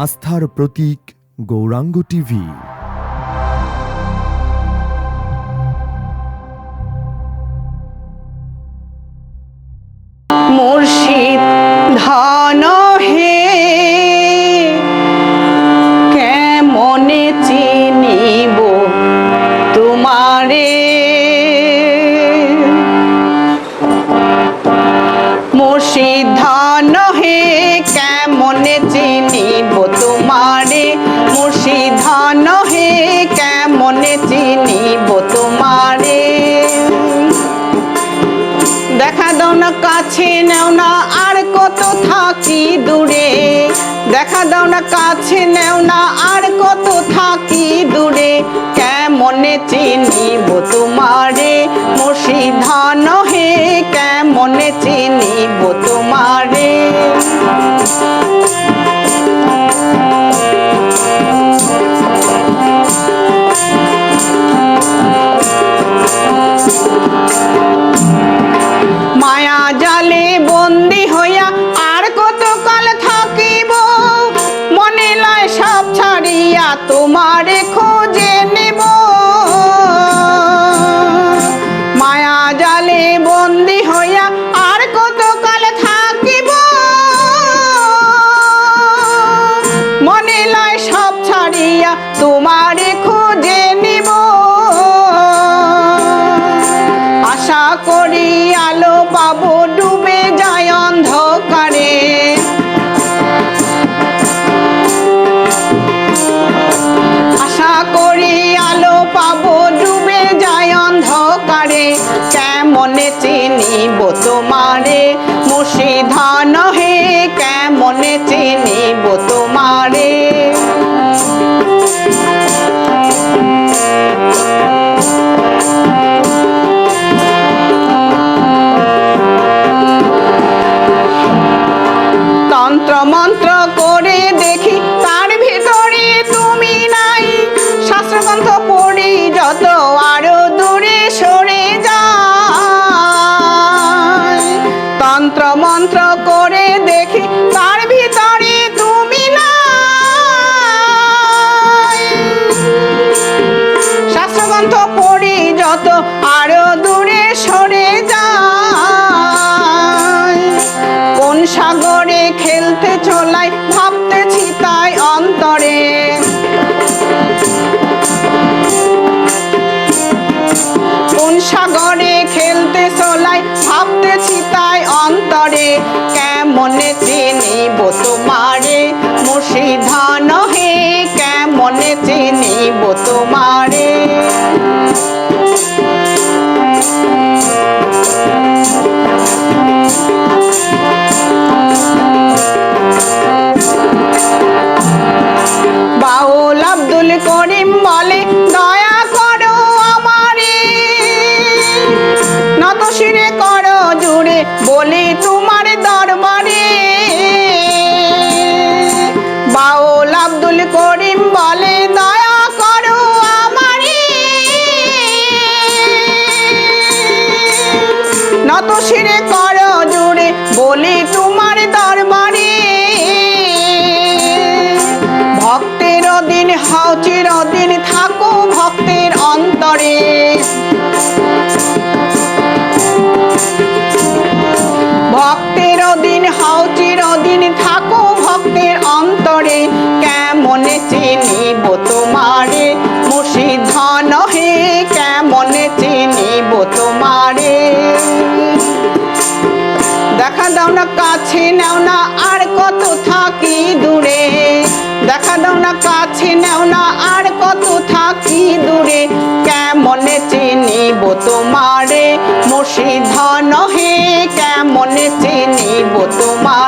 আস্থার প্রতীক গৌরাঙ্গ টিভি। মুর্শিদ ধন হে কেমনে চিনিব তোমারে, মুর্শিদ ধন হে কেমনে চিনিব তোমারে, মুর্শিদ ধন হে কেমনে চিনিব তোমারে। দেখা দাও না কাছে নেও না আর কত থাকি দূরে, দেখা দাও না কাছে নেও না আর কত থাকি দূরে, কেমনে চিনিব তোমারে, মুর্শিদ ধন হে কেমনে চিনিব তোমারে। মায়া জালে বন্দি হইয়া আর কত কাল থাকিব, মনে লয় সব ছাড়িয়া তোমারে খোঁজে নেব। মায়া জালে বন্দি হইয়া আর কত কাল থাকিব, মনে লয় সব ছাড়িয়া তোমারে খোঁজে নেব। আশা করি আলো পাবো ডুবে যায় অন্ধকারে, আশা করি আলো পাবো ডুবে যায় অন্ধকারে, কেমনে চিনিব তোমারে, মুর্শিদ ধন হে কেমনে চিনিব তোমারে। তন্ত্র মন্ত্র করে দেখি তার ভিতরে তুমি নাই, শাস্ত্রগ্রন্থ পড়ি যত আরো দূরে সরে যায়। তন্ত্র মন্ত্র করে দেখি তার ভিতরে তুমি নাই, শাস্ত্রগ্রন্থ পড়ি যত আরো দূরে সরে যায়। কোন সাগরে খেলতে চলাই ভাবতেছি তাই অন্তরে, কোন সাগরে খেলতে চলাই ভাবতেছি তাই অন্তরে, কেমনে চিনিব তোমারে, মুর্শিদ ধন হে কেমনে চিনিব তোমারে। বাউল আব্দুল করিম বলে দয়া করো আমারে, নত শিরে করো জুড়ে বলি তোমার দরবারে। বাউল আব্দুল করিম বলে দয়া করো আমারে, নত শিরে করো জুড়ে বলি তোমার দরবারে। ভক্তের দিন হাও চিরদিন থাকো ভক্তের অন্তরে, ভক্তের দিন হাও চিরদিন থাকো ভক্তের অন্তরে, কেমনে চিনিব তোমারে, মুর্শিদ ধন হে কেমনে চিনিব তোমারে। দেখা দাও না কাছে নেও না আর কত থাকি দূরে, দেখা দাও না কাছে নেও না আর কত থাকি দূরে, কেমনে চিনিব তোমারে, মুর্শিদ ধন হে কেমনে চিনিব তোমারে।